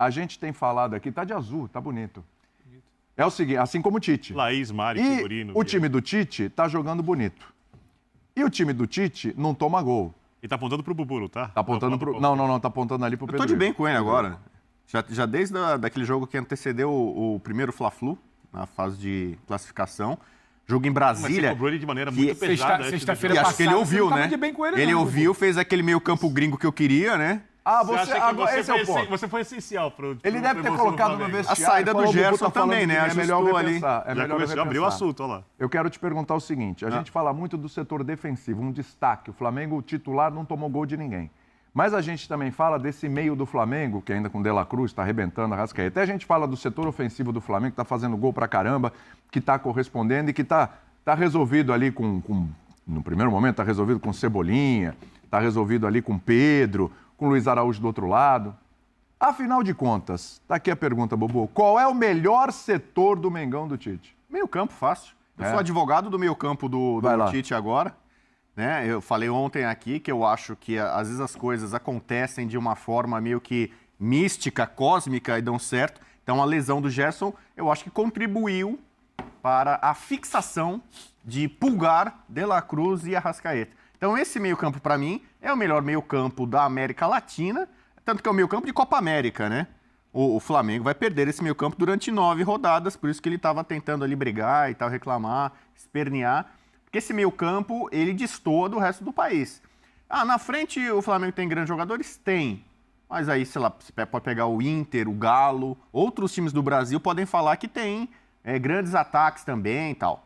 a gente tem falado aqui, tá de azul, tá bonito. É o seguinte, assim como o Tite. Laís, Mari, E Figurino. o time do Tite tá jogando bonito. E o time do Tite não toma gol. E tá apontando pro Bubu, tá? Tá apontando pro... Não, tá apontando ali pro Pedro. Eu tô de bem com ele agora. Já desde daquele jogo que antecedeu o primeiro Fla-Flu, na fase de classificação. Jogo em Brasília. Mas você cobrou ele de maneira muito pesada. Sexta-feira E passada, acho que ele ouviu, né? de bem com ele, Ele não, ouviu, fez aquele meio campo gringo que eu queria, né? Ah, Esse é o ponto. Você foi essencial pro Ele deve ter colocado no vestiário. A saída do falou, Gerson tá falando também, de né? mim, é melhor Ajustou ali. repensar, é Já melhor começou, abriu o assunto, olha lá. Eu quero te perguntar o seguinte, a gente fala muito do setor defensivo, um destaque, o Flamengo titular não tomou gol de ninguém. Mas a gente também fala desse meio do Flamengo, que ainda com De La Cruz está arrebentando a Arrascaeta. A gente fala do setor ofensivo do Flamengo, que está fazendo gol pra caramba, que está correspondendo e que tá resolvido ali no primeiro momento, está resolvido com Cebolinha, está resolvido ali com Pedro, com Luiz Araújo do outro lado. Afinal de contas, tá aqui a pergunta, Bobo, qual é o melhor setor do Mengão do Tite? Meio campo, fácil. Eu sou advogado do meio campo do Tite agora. Né? Eu falei ontem aqui que eu acho que às vezes as coisas acontecem de uma forma meio que mística, cósmica e dão certo. Então a lesão do Gerson, eu acho que contribuiu para a fixação de Pulgar, De La Cruz e Arrascaeta. Então esse meio campo para mim é o melhor meio campo da América Latina, tanto que é o meio campo de Copa América, né? O Flamengo vai perder esse meio campo durante 9 rodadas, por isso que ele estava tentando ali brigar e tal, reclamar, espernear. Porque esse meio campo, ele destoa do resto do país. Na frente o Flamengo tem grandes jogadores? Tem. Mas aí, sei lá, você pode pegar o Inter, o Galo, outros times do Brasil podem falar que tem grandes ataques também e tal.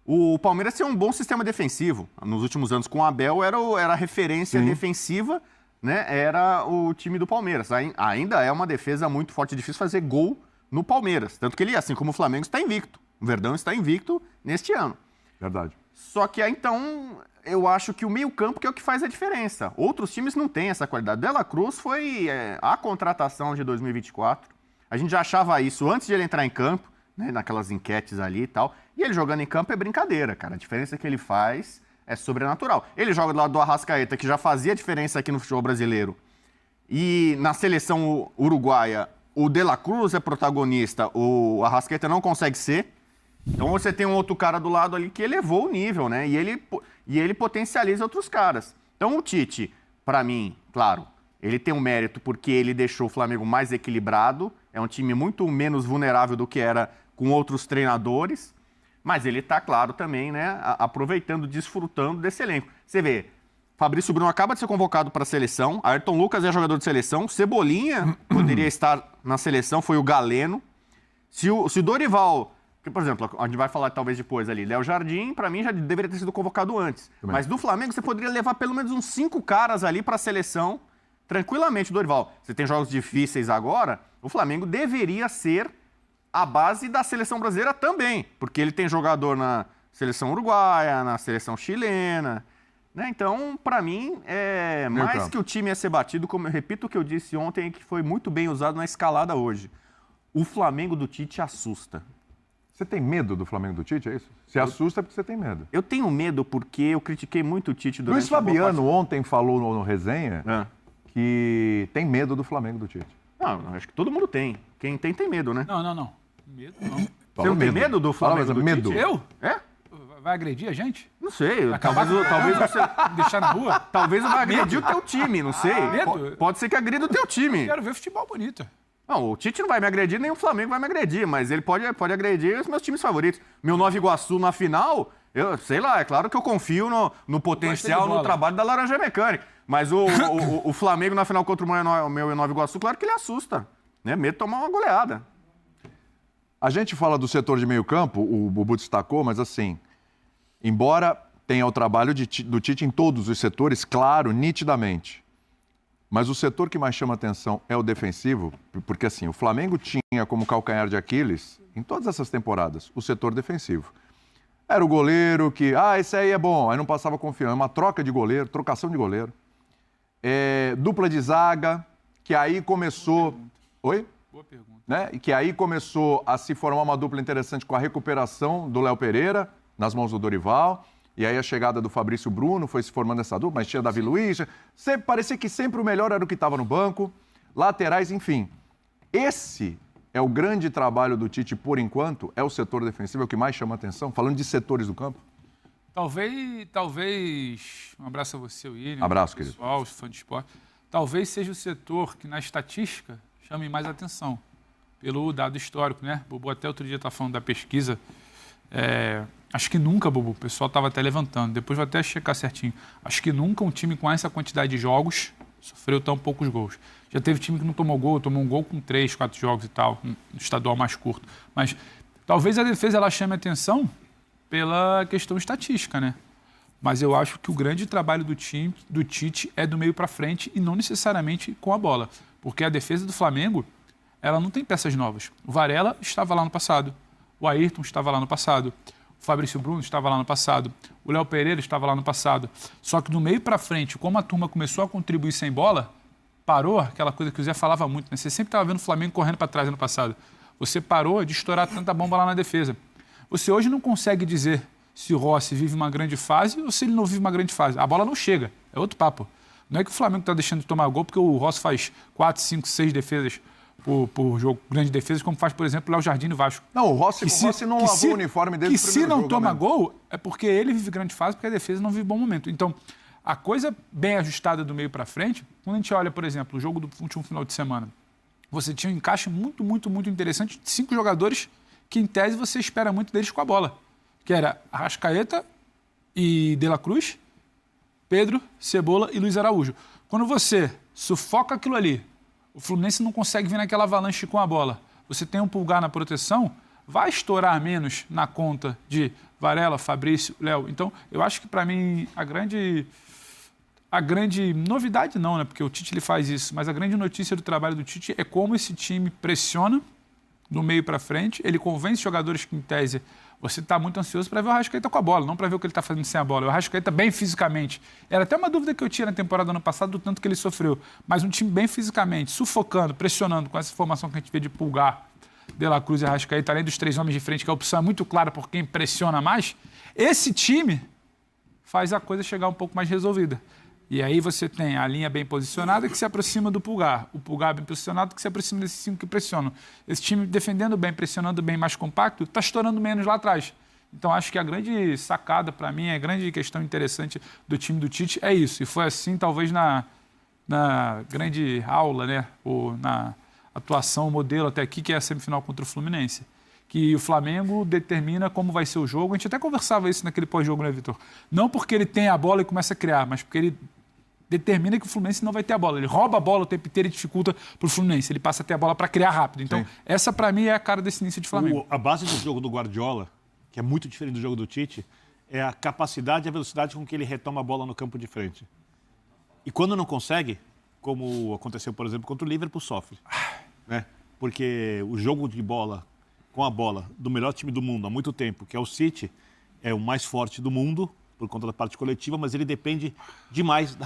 O Palmeiras tem um bom sistema defensivo. Nos últimos anos, com o Abel, era a referência defensiva, né? Era o time do Palmeiras. Ainda é uma defesa muito forte, difícil fazer gol no Palmeiras. Tanto que ele, assim como o Flamengo, está invicto. O Verdão está invicto neste ano. Verdade. Só que então, eu acho que o meio-campo que é o que faz a diferença. Outros times não têm essa qualidade. De La Cruz foi a contratação de 2024. A gente já achava isso antes de ele entrar em campo, né, naquelas enquetes ali e tal. E ele jogando em campo é brincadeira, cara. A diferença que ele faz é sobrenatural. Ele joga do lado do Arrascaeta, que já fazia diferença aqui no futebol brasileiro. E na seleção uruguaia, o De La Cruz é protagonista, o Arrascaeta não consegue ser. Então você tem um outro cara do lado ali que elevou o nível, né? E ele potencializa outros caras. Então o Tite, para mim, claro, ele tem um mérito porque ele deixou o Flamengo mais equilibrado. É um time muito menos vulnerável do que era com outros treinadores. Mas ele está, claro, também, né, aproveitando, desfrutando desse elenco. Você vê, Fabrício Bruno acaba de ser convocado para a seleção, Ayrton Lucas é jogador de seleção, Cebolinha poderia estar na seleção, foi o Galeno. Se o Dorival... Por exemplo, a gente vai falar talvez depois ali. Léo Jardim, para mim, já deveria ter sido convocado antes. Também. Mas do Flamengo, você poderia levar pelo menos uns 5 caras ali para a seleção, tranquilamente, Dorival. Você tem jogos difíceis agora, o Flamengo deveria ser a base da seleção brasileira também. Porque ele tem jogador na seleção uruguaia, na seleção chilena. Né? Então, para mim, mais que o time ia ser batido, como eu repito o que eu disse ontem, que foi muito bem usado na escalada hoje. O Flamengo do Tite assusta. Você tem medo do Flamengo do Tite, é isso? Se assusta porque você tem medo. Eu tenho medo porque eu critiquei muito o Tite durante Luiz Fabiano ontem falou no resenha que tem medo do Flamengo do Tite. Não, acho que todo mundo tem. Quem tem medo, né? Não. Medo não. Você não tem medo do Flamengo do Tite? Eu? É? Vai agredir a gente? Não sei. Talvez você deixar na rua? Talvez vai agredir o teu time, não sei. Medo? Pode ser que agrida o teu time. Eu quero ver futebol bonito. Não, o Tite não vai me agredir, nem o Flamengo vai me agredir, mas ele pode agredir os meus times favoritos. Meu Nova Iguaçu na final, eu sei lá, é claro que eu confio no potencial, no trabalho da Laranja Mecânica. Mas o Flamengo na final contra o meu Nova Iguaçu, claro que ele assusta. Né? Medo de tomar uma goleada. A gente fala do setor de meio campo, o Bubu destacou, mas assim, embora tenha o trabalho do Tite em todos os setores, claro, nitidamente. Mas o setor que mais chama atenção é o defensivo, porque assim, o Flamengo tinha como calcanhar de Aquiles, em todas essas temporadas, o setor defensivo. Era o goleiro que, esse aí é bom, aí não passava confiança. Uma troca de goleiro, trocação de goleiro. Dupla de zaga, que aí começou... Oi? Boa pergunta. Né? E que aí começou a se formar uma dupla interessante com a recuperação do Léo Pereira, nas mãos do Dorival. E aí a chegada do Fabrício Bruno foi se formando essa dupla, mas tinha Davi Luiz. Parecia que sempre o melhor era o que estava no banco. Laterais, enfim. Esse é o grande trabalho do Tite, por enquanto, é o setor defensivo, é o que mais chama atenção, falando de setores do campo. Talvez, um abraço a você, William. Abraço, pessoal, os fãs de esporte. Talvez seja o setor que, na estatística, chame mais atenção, pelo dado histórico, né? Bubu até outro dia está falando da pesquisa. Acho que nunca, Bubu, o pessoal estava até levantando, depois vou até checar certinho. Acho que nunca um time com essa quantidade de jogos sofreu tão poucos gols. Já teve time que não tomou gol, tomou um gol com 3, 4 jogos e tal, no estadual mais curto. Mas talvez a defesa ela chame atenção pela questão estatística, né? Mas eu acho que o grande trabalho do Tite é do meio para frente e não necessariamente com a bola. Porque a defesa do Flamengo, ela não tem peças novas. O Varela estava lá no passado, o Ayrton estava lá no passado, o Fabrício Bruno estava lá no passado, o Léo Pereira estava lá no passado. Só que do meio para frente, como a turma começou a contribuir sem bola, parou aquela coisa que o Zé falava muito, né? Você sempre estava vendo o Flamengo correndo para trás no passado. Você parou de estourar tanta bomba lá na defesa. Você hoje não consegue dizer se o Rossi vive uma grande fase ou se ele não vive uma grande fase. A bola não chega, é outro papo. Não é que o Flamengo está deixando de tomar gol porque o Rossi faz 4, 5, 6 defesas por jogo, grandes defesas, como faz, por exemplo, o Léo Jardim no Vasco. Não, o Rossi não lavou o uniforme desde o primeiro jogo. Que se não toma mesmo. gol, é porque ele vive grande fase, porque a defesa não vive bom momento. Então, a coisa bem ajustada do meio para frente, quando a gente olha, por exemplo, o jogo do último final de semana, você tinha um encaixe muito, muito, muito interessante de 5 jogadores que, em tese, você espera muito deles com a bola, que era Arrascaeta e De La Cruz, Pedro, Cebola e Luiz Araújo. Quando você sufoca aquilo ali, o Fluminense não consegue vir naquela avalanche com a bola, você tem um Pulgar na proteção, vai estourar menos na conta de Varela, Fabrício, Léo. Então, eu acho que, para mim, a grande novidade não, né? Porque o Tite ele faz isso, mas a grande notícia do trabalho do Tite é como esse time pressiona do meio para frente, ele convence jogadores que, em tese, você está muito ansioso para ver o Arrascaeta com a bola, não para ver o que ele está fazendo sem a bola. O Arrascaeta bem fisicamente. Era até uma dúvida que eu tinha na temporada ano passado do tanto que ele sofreu. Mas um time bem fisicamente, sufocando, pressionando, com essa formação que a gente vê de Pulgar, De La Cruz e Arrascaeta, além dos 3 homens de frente, que a opção é muito clara por quem pressiona mais, esse time faz a coisa chegar um pouco mais resolvida. E aí você tem a linha bem posicionada que se aproxima do Pulgar, o Pulgar bem posicionado que se aproxima desses 5 que pressionam. Esse time defendendo bem, pressionando bem, mais compacto, está estourando menos lá atrás. Então acho que a grande sacada para mim, a grande questão interessante do time do Tite é isso. E foi assim talvez na grande aula, né? Ou na atuação, modelo até aqui, que é a semifinal contra o Fluminense. Que o Flamengo determina como vai ser o jogo. A gente até conversava isso naquele pós-jogo, né, Vitor? Não porque ele tem a bola e começa a criar, mas porque ele determina que o Fluminense não vai ter a bola. Ele rouba a bola o tempo inteiro e dificulta para o Fluminense. Ele passa a ter a bola para criar rápido. Então, essa para mim é a cara desse início de Flamengo. A base do jogo do Guardiola, que é muito diferente do jogo do Tite, é a capacidade e a velocidade com que ele retoma a bola no campo de frente. E quando não consegue, como aconteceu, por exemplo, contra o Liverpool, sofre. Né? Porque o jogo de bola, com a bola, do melhor time do mundo há muito tempo, que é o City, é o mais forte do mundo, por conta da parte coletiva, mas ele depende demais da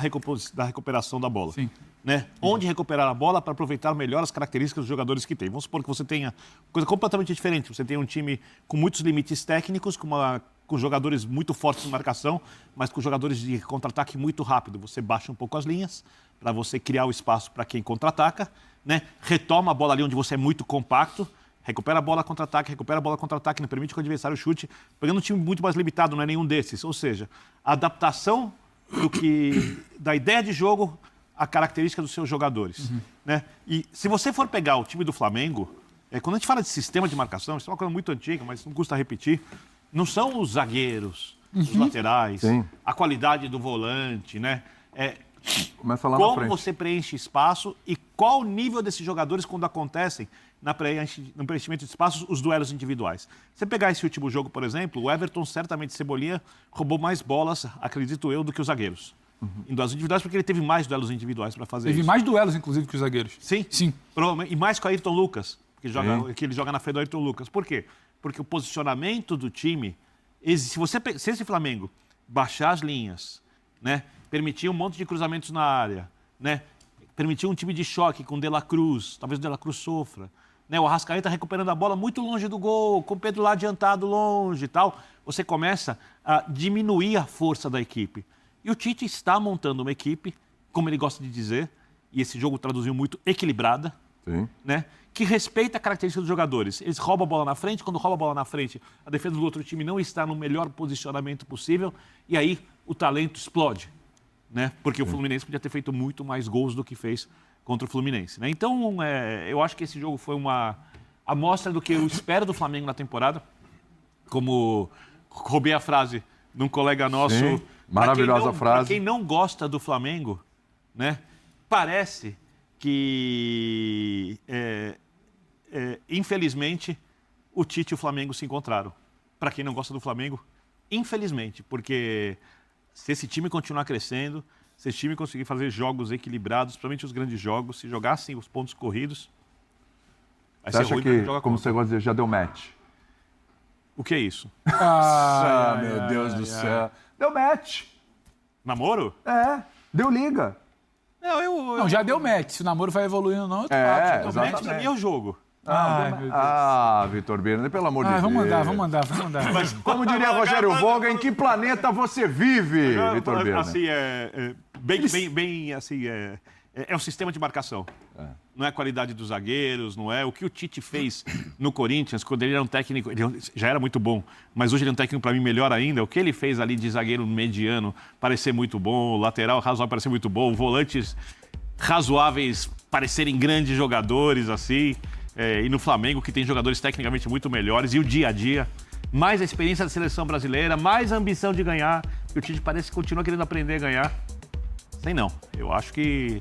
recuperação da bola. Sim. Né? Onde recuperar a bola para aproveitar melhor as características dos jogadores que tem. Vamos supor que você tenha coisa completamente diferente. Você tem um time com muitos limites técnicos, com jogadores muito fortes em marcação, mas com jogadores de contra-ataque muito rápido. Você baixa um pouco as linhas para você criar o espaço para quem contra-ataca, né? Retoma a bola ali onde você é muito compacto, recupera a bola contra-ataque, não permite que o adversário chute, pegando um time muito mais limitado, não é nenhum desses. Ou seja, a adaptação da ideia de jogo à característica dos seus jogadores. Né? E se você for pegar o time do Flamengo, quando a gente fala de sistema de marcação, isso é uma coisa muito antiga, mas não custa repetir, não são os zagueiros, os laterais, a qualidade do volante, né? Começa lá na como frente. você preenche espaço e qual o nível desses jogadores quando acontecem no preenchimento de espaços, os duelos individuais. Você pegar esse último jogo, por exemplo, o Everton, certamente Cebolinha, roubou mais bolas, acredito eu, do que os zagueiros. Em duelos individuais, porque ele teve mais duelos individuais para fazer isso. Teve mais duelos, inclusive, que os zagueiros. Sim? Sim. E mais com o Ayrton Lucas, que ele joga na frente do Ayrton Lucas. Por quê? Porque o posicionamento do time, se esse Flamengo baixar as linhas, né, permitir um monte de cruzamentos na área, né, permitir um time de choque com o De La Cruz, talvez o De La Cruz sofra, né, o Arrascaeta recuperando a bola muito longe do gol, com o Pedro lá adiantado longe e tal, você começa a diminuir a força da equipe. E o Tite está montando uma equipe, como ele gosta de dizer, e esse jogo traduziu muito, equilibrada, Sim. né? Que respeita a característica dos jogadores. Eles roubam a bola na frente, quando roubam a bola na frente, a defesa do outro time não está no melhor posicionamento possível, e aí o talento explode, né? Porque o Fluminense podia ter feito muito mais gols do que fez contra o Fluminense, né? Então, eu acho que esse jogo foi uma amostra do que eu espero do Flamengo na temporada. Como roubei a frase de um colega nosso. Sim, maravilhosa frase. Para quem não gosta do Flamengo, né? Parece que, infelizmente, o Tite e o Flamengo se encontraram. Para quem não gosta do Flamengo, infelizmente, porque se esse time continuar crescendo, se esse time conseguir fazer jogos equilibrados, principalmente os grandes jogos, se jogassem os pontos corridos, vai Você ser acha ruim pra quem que, joga como contra. você gosta de dizer, já deu match? O que é isso? Meu Deus do céu. Deu match. Namoro? Deu liga. Não, já deu match. Se o namoro vai evoluindo ou não, eu tô É, O exatamente. match pra mim é o jogo. Ai, meu Deus. Vitor Birner, pelo amor de Deus. Vamos mandar. Como diria Rogério Volga, em que planeta você vive, Vitor Birner? Assim, é um sistema de marcação. Não é a qualidade dos zagueiros, não é o que o Tite fez no Corinthians, quando ele era um técnico, ele já era muito bom, mas hoje ele é um técnico para mim melhor ainda. O que ele fez ali de zagueiro mediano parecer muito bom, o lateral razoável parecer muito bom, volantes razoáveis parecerem grandes jogadores, assim. E no Flamengo, que tem jogadores tecnicamente muito melhores, e o dia a dia, mais a experiência da seleção brasileira, mais a ambição de ganhar, e o Tite parece que continua querendo aprender a ganhar. Sei não, eu acho que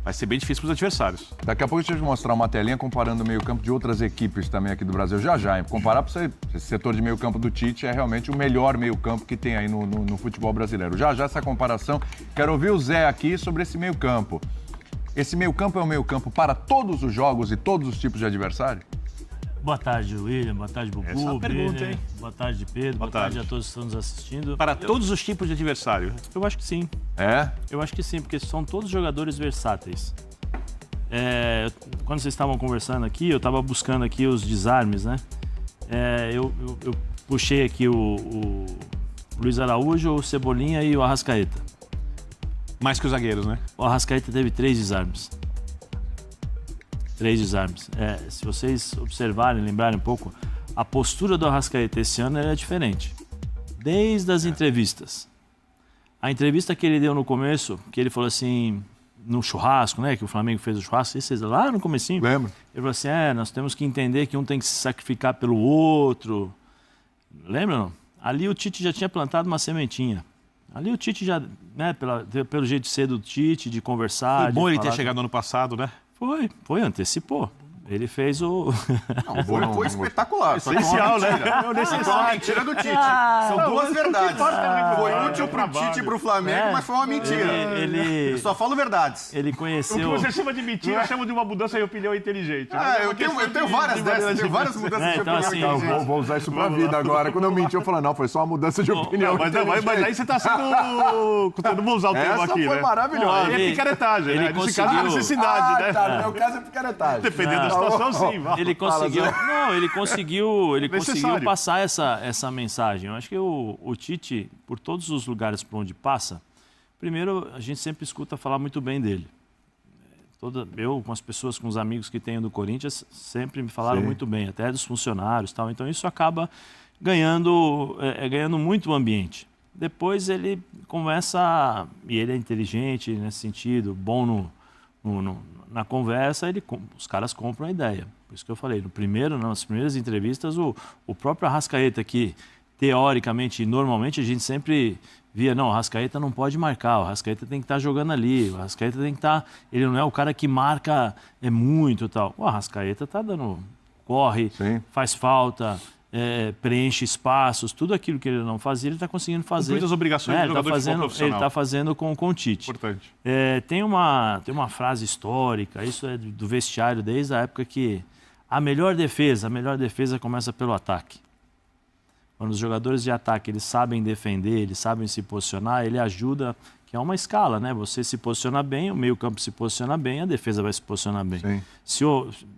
vai ser bem difícil para os adversários. Daqui a pouco deixa eu te mostrar uma telinha comparando o meio-campo de outras equipes também aqui do Brasil. Já, hein? Comparar para você, esse setor de meio-campo do Tite é realmente o melhor meio-campo que tem aí no futebol brasileiro. Já essa comparação. Quero ouvir o Zé aqui sobre esse meio-campo. Esse meio-campo é um meio-campo para todos os jogos e todos os tipos de adversário? Boa tarde, William. Boa tarde, Bubu. Essa é uma pergunta, Birner. hein? Boa tarde, Pedro. Boa tarde a todos que estão nos assistindo. Para todos os tipos de adversário. Eu acho que sim. É? Eu acho que sim, porque são todos jogadores versáteis. Quando vocês estavam conversando aqui, eu estava buscando aqui os desarmes, né? Eu puxei aqui o Luiz Araújo, o Cebolinha e o Arrascaeta. Mais que os zagueiros, né? O Arrascaeta teve 3 desarmes. 3 desarmes. Se vocês observarem, lembrarem um pouco, a postura do Arrascaeta esse ano é diferente. Desde as entrevistas. A entrevista que ele deu no começo, que ele falou assim, no churrasco, né? Que o Flamengo fez o churrasco, lá no comecinho. Lembro. Ele falou assim, nós temos que entender que um tem que se sacrificar pelo outro. Lembra, não? Ali o Tite já tinha plantado uma sementinha. Ali o Tite já, né, pelo jeito de ser do Tite, de conversar... Foi bom ele ter falar chegado no ano passado, né? Foi, antecipou. Ele fez o... Não, foi espetacular. Essencial, né? Foi uma mentira do Tite. São duas verdades. Foi útil pro Tite e pro Flamengo, mas foi uma mentira. Eu só falo verdades. Ele O que conheceu... você chama de mentira, eu chamo de uma mudança de opinião inteligente. Eu tenho várias dessas, tenho várias mudanças de então, opinião. assim, Eu vou usar isso pra vida agora. Quando eu menti, eu falo, não, foi só uma mudança de opinião. Mas aí você está sendo... Não vou usar o termo Essa aqui, foi né? maravilhosa. É picaretagem, né? Nesse caso é necessidade, né? Tá, no meu caso é picaretagem. Dependendo da situação, sim. Ele conseguiu, ele conseguiu Necessário. passar essa mensagem. Eu acho que o Tite, por todos os lugares por onde passa, primeiro a gente sempre escuta falar muito bem dele. Eu, com as pessoas, com os amigos que tenho do Corinthians, sempre me falaram muito bem, até dos funcionários e tal. Então isso acaba ganhando muito o ambiente. Depois ele começa, e ele é inteligente nesse sentido, bom na conversa, os caras compram a ideia. Por isso que eu falei, nas primeiras entrevistas, o próprio Arrascaeta, que teoricamente, normalmente, a gente sempre via, não, o Arrascaeta não pode marcar, o Arrascaeta tem que estar jogando ali, o Arrascaeta tem que estar... Ele não é o cara que marca muito e tal. O Arrascaeta está corre, faz falta... preenche espaços, tudo aquilo que ele não fazia, ele está conseguindo fazer. Cumprir as obrigações do jogador de futebol profissional. Ele está fazendo com o Tite. Importante. Tem uma frase histórica, isso é do vestiário desde a época que a melhor defesa começa pelo ataque. Quando os jogadores de ataque eles sabem defender, eles sabem se posicionar, ele ajuda, que é uma escala, né? Você se posiciona bem, o meio-campo se posiciona bem, a defesa vai se posicionar bem.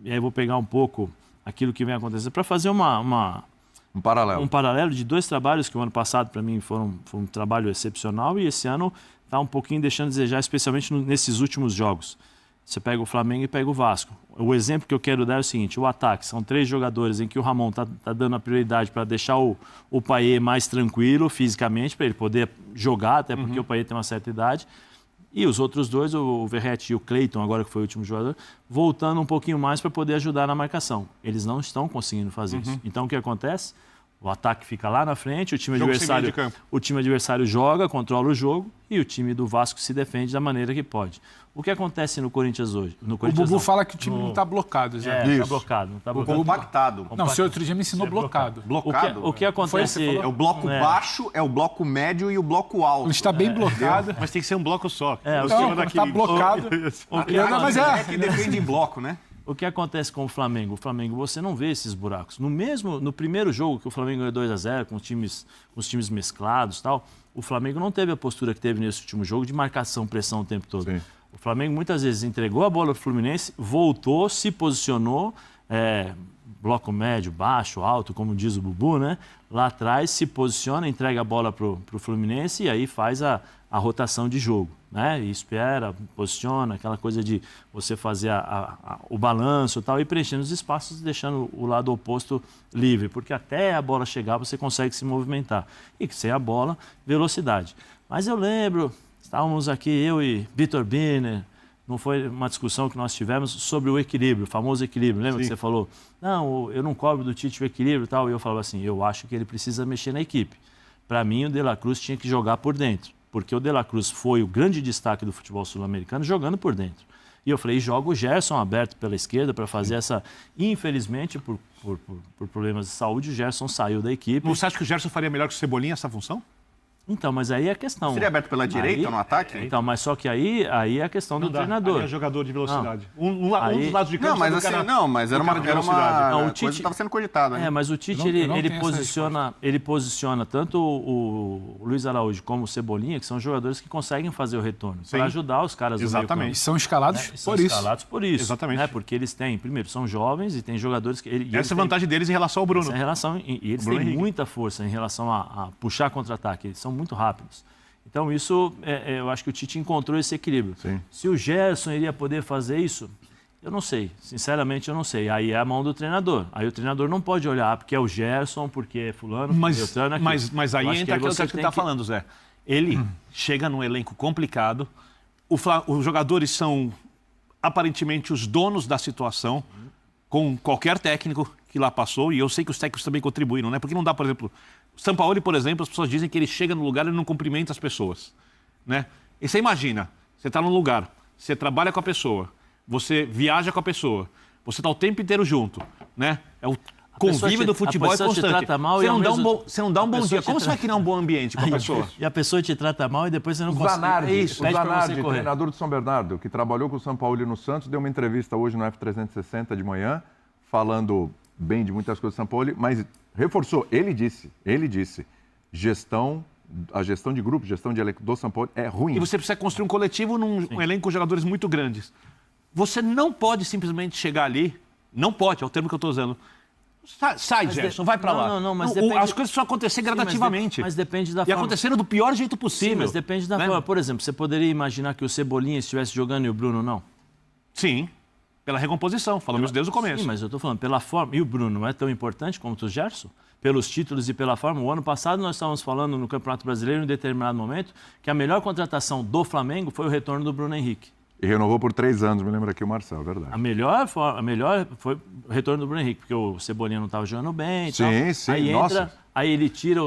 E aí eu vou pegar um pouco aquilo que vem acontecendo para fazer um paralelo de 2 trabalhos que o ano passado para mim foi um trabalho excepcional e esse ano está um pouquinho deixando a desejar, especialmente nesses últimos jogos. Você pega o Flamengo e pega o Vasco. O exemplo que eu quero dar é o seguinte, o ataque, são 3 jogadores em que o Ramon tá dando a prioridade para deixar o Payet mais tranquilo fisicamente, para ele poder jogar, até porque o Payet tem uma certa idade. E os outros 2, o Verratti e o Cleiton, agora que foi o último jogador, voltando um pouquinho mais para poder ajudar na marcação. Eles não estão conseguindo fazer isso. Então, o que acontece? O ataque fica lá na frente, o time adversário joga, controla o jogo e o time do Vasco se defende da maneira que pode. O que acontece no Corinthians hoje? O Bubu fala que o time não está blocado, Zé. Está blocado. Não tá blocado. Compactado. Não, você outro dia me ensinou blocado. Blocado? O que acontece... É o bloco baixo, é o bloco médio e o bloco alto. Ele está bem blocado. Mas tem que ser um bloco só. Então, está blocado. Mas é que defende em bloco, né? O que acontece com o Flamengo? O Flamengo, você não vê esses buracos. No primeiro jogo que o Flamengo ganhou 2-0, com os times mesclados e tal, o Flamengo não teve a postura que teve nesse último jogo de marcação, pressão o tempo todo. Sim. O Flamengo muitas vezes entregou a bola para o Fluminense, voltou, se posicionou, bloco médio, baixo, alto, como diz o Bubu, né? Lá atrás se posiciona, entrega a bola para o Fluminense e aí faz a rotação de jogo, né? E espera, posiciona, aquela coisa de você fazer o balanço e tal, e preenchendo os espaços, deixando o lado oposto livre, porque até a bola chegar você consegue se movimentar. E sem a bola, velocidade. Mas eu lembro, estávamos aqui, eu e Vitor Biner, não foi uma discussão que nós tivemos sobre o equilíbrio, o famoso equilíbrio. Lembra que você falou? Não, eu não cobro do Tite o equilíbrio e tal. E eu falava assim, eu acho que ele precisa mexer na equipe. Para mim, o De La Cruz tinha que jogar por dentro. Porque o De La Cruz foi o grande destaque do futebol sul-americano jogando por dentro. E eu falei, joga o Gerson aberto pela esquerda para fazer essa... Infelizmente, por problemas de saúde, o Gerson saiu da equipe. Você acha que o Gerson faria melhor que o Cebolinha essa função? Então, mas aí é a questão. Seria aberto pela direita no ataque? Então, mas só que aí é a questão do treinador. Aí é jogador de velocidade. Um dos lados de campo... Não, mas assim, mas era uma coisa que estava sendo cogitada. Né? Mas o Tite, ele posiciona tanto o Luiz Araújo como o Cebolinha, que são jogadores que conseguem fazer o retorno, para ajudar os caras do meio campo. E são escalados por isso. Escalados por isso. Exatamente. Né? Porque eles têm, primeiro, são jovens e têm jogadores que... Essa é a vantagem deles em relação ao Bruno. Essa é a relação, e eles têm muita força em relação a puxar contra-ataque. Eles são muito rápidos. Então, isso, eu acho que o Tite encontrou esse equilíbrio. Sim. Se o Gerson iria poder fazer isso, eu não sei. Sinceramente, eu não sei. Aí é a mão do treinador. Aí o treinador não pode olhar porque é o Gerson, porque é fulano, porque é o Beltrano. Mas aí entra aquilo que você está falando, Zé. Ele chega num elenco complicado, os jogadores são aparentemente os donos da situação, com qualquer técnico que lá passou, e eu sei que os técnicos também contribuíram, né? Porque não dá, por exemplo... O Sampaoli, por exemplo, as pessoas dizem que ele chega no lugar e não cumprimenta as pessoas, né? E você imagina, você está num lugar, você trabalha com a pessoa, você viaja com a pessoa, você está o tempo inteiro junto, né? É o convívio do futebol é constante. Você não dá um bom dia. Como você vai criar um bom ambiente com a pessoa? E a pessoa te trata mal e depois você não consegue. O Zanardi, treinador do São Bernardo, que trabalhou com o Sampaoli no Santos, deu uma entrevista hoje no F360 de manhã, falando bem de muitas coisas do Sampaoli, mas reforçou, ele disse, a gestão de grupo, gestão de elenco do Sampaoli é ruim. E você precisa construir um coletivo num elenco com jogadores muito grandes. Você não pode simplesmente chegar ali, não pode, é o termo que eu estou usando. Sai, Gerson, vai para lá. Mas as coisas precisam acontecer gradativamente. Mas depende da forma. E acontecendo do pior jeito possível. Sim, mas depende da forma. Por exemplo, você poderia imaginar que o Cebolinha estivesse jogando e o Bruno não? Sim. Pela recomposição, falamos desde o começo. Sim, mas eu estou falando pela forma. E o Bruno não é tão importante como o Gerson? Pelos títulos e pela forma. O ano passado nós estávamos falando no Campeonato Brasileiro, em determinado momento, que a melhor contratação do Flamengo foi o retorno do Bruno Henrique. E renovou por 3 anos, me lembra aqui o Marcelo, é verdade. A melhor foi o retorno do Bruno Henrique, porque o Cebolinha não estava jogando bem e tal. Sim, aí nossa. Entra, aí ele tira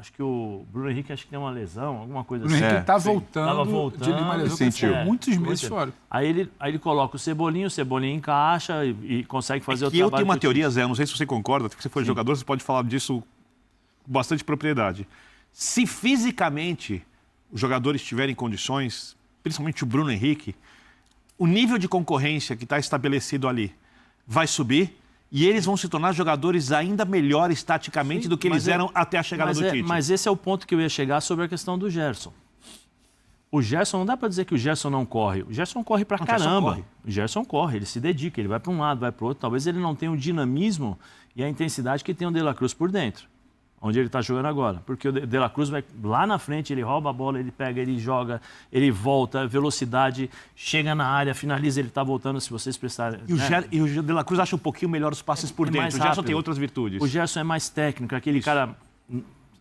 acho que o Bruno Henrique tem uma lesão, alguma coisa assim. O Bruno Henrique está voltando de uma lesão que ficou muitos meses fora. Aí ele coloca o Cebolinha encaixa e consegue fazer o trabalho. Eu tenho uma teoria, Zé, não sei se você concorda, porque você foi jogador, você pode falar disso com bastante propriedade. Se fisicamente os jogadores tiverem condições, principalmente o Bruno Henrique, o nível de concorrência que está estabelecido ali vai subir e eles vão se tornar jogadores ainda melhores taticamente do que eles eram até a chegada do Tite. Mas esse é o ponto que eu ia chegar sobre a questão do Gerson. O Gerson, não dá para dizer que o Gerson não corre. O Gerson corre pra caramba. O Gerson corre, ele se dedica, ele vai para um lado, vai para o outro. Talvez ele não tenha o dinamismo e a intensidade que tem o De La Cruz por dentro. onde ele está jogando agora. Porque o De La Cruz vai lá na frente, ele rouba a bola, ele pega, ele joga, ele volta, velocidade, chega na área, finaliza, ele está voltando, se vocês prestarem... E o De La Cruz acha um pouquinho melhor os passes por dentro. O Gerson tem outras virtudes. O Gerson é mais técnico, aquele cara...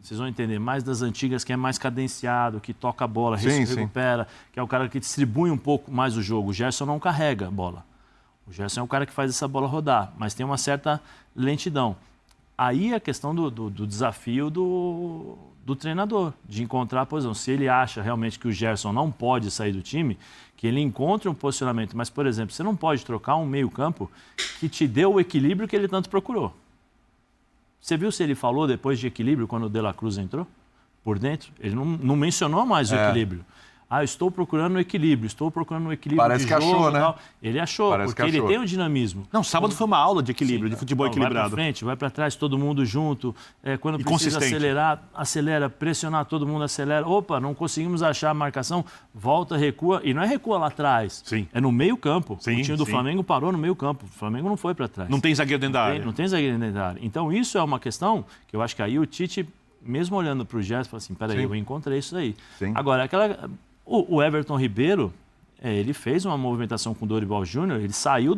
Vocês vão entender, mais das antigas, que é mais cadenciado, que toca a bola, recupera, que é o cara que distribui um pouco mais o jogo. O Gerson não carrega a bola. O Gerson é o cara que faz essa bola rodar, mas tem uma certa lentidão. Aí é a questão do desafio do treinador, de encontrar, por exemplo, se ele acha realmente que o Gerson não pode sair do time, que ele encontre um posicionamento. Mas, por exemplo, você não pode trocar um meio-campo que te dê o equilíbrio que ele tanto procurou. Você viu se ele falou depois de equilíbrio quando o De La Cruz entrou? Por dentro? Ele não mencionou mais o equilíbrio. Ah, estou procurando o equilíbrio, Parece de que jogo achou, e né? tal. Ele achou, porque ele tem o dinamismo. Não, sábado foi uma aula de equilíbrio, de futebol equilibrado. Vai para frente, vai para trás, todo mundo junto. Quando precisa consistente. acelerar, acelera, pressionar, todo mundo acelera. Opa, não conseguimos achar a marcação, volta, recua. E não é recua lá atrás, é no meio campo. Sim, o time do Flamengo parou no meio campo. O Flamengo não foi para trás. Não tem zagueiro dentro da área. Não tem zagueiro dentro da área. Então isso é uma questão que eu acho que aí o Tite, mesmo olhando para o Gerson, fala assim, peraí, eu encontrei isso aí. Sim. Agora, o Everton Ribeiro, ele fez uma movimentação com o Dorival Júnior, ele saiu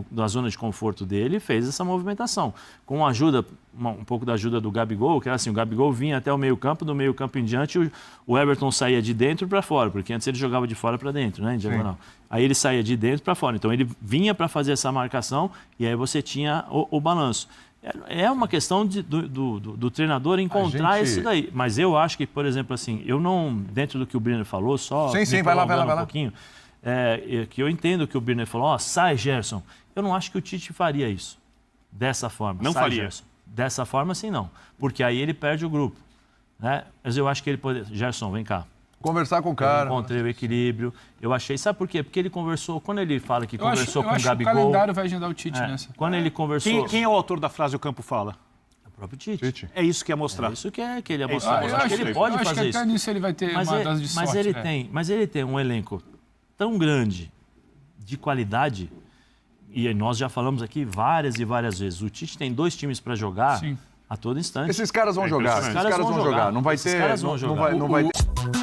da zona de conforto dele e fez essa movimentação. Com ajuda, um pouco da ajuda do Gabigol, que era assim, o Gabigol vinha até o meio-campo, do meio-campo em diante, o Everton saía de dentro para fora, porque antes ele jogava de fora para dentro, né, em diagonal. Aí ele saía de dentro para fora, então ele vinha para fazer essa marcação e aí você tinha o balanço. É uma questão do treinador encontrar isso daí. Mas eu acho que, por exemplo, assim, eu não, dentro do que o Birner falou, só vai lá. pouquinho, que eu entendo que o Birner falou, sai Gerson. Eu não acho que o Tite faria isso dessa forma. Não faria. Gerson. Dessa forma, sim, não. Porque aí ele perde o grupo. Né? Mas eu acho que ele pode... Gerson, vem cá. Conversar com o cara. Eu encontrei o equilíbrio. Eu achei... Sabe por quê? Porque ele conversou... Quando ele fala que conversou com o Gabigol... que o calendário vai agendar o Tite nessa. Quando ele conversou... Quem é o autor da frase o campo fala? O próprio Tite. É isso que ia mostrar. É isso que ele ia mostrar. Eu acho que ele pode fazer acho que isso. até nisso ele vai ter uma dose de sorte. Mas ele tem um elenco tão grande, de qualidade, e nós já falamos aqui várias e várias vezes, o Tite tem 2 times para jogar a todo instante. Esses caras vão jogar. Esses caras vão jogar. Não vai ter... Esses caras vão jogar. Não vai ter...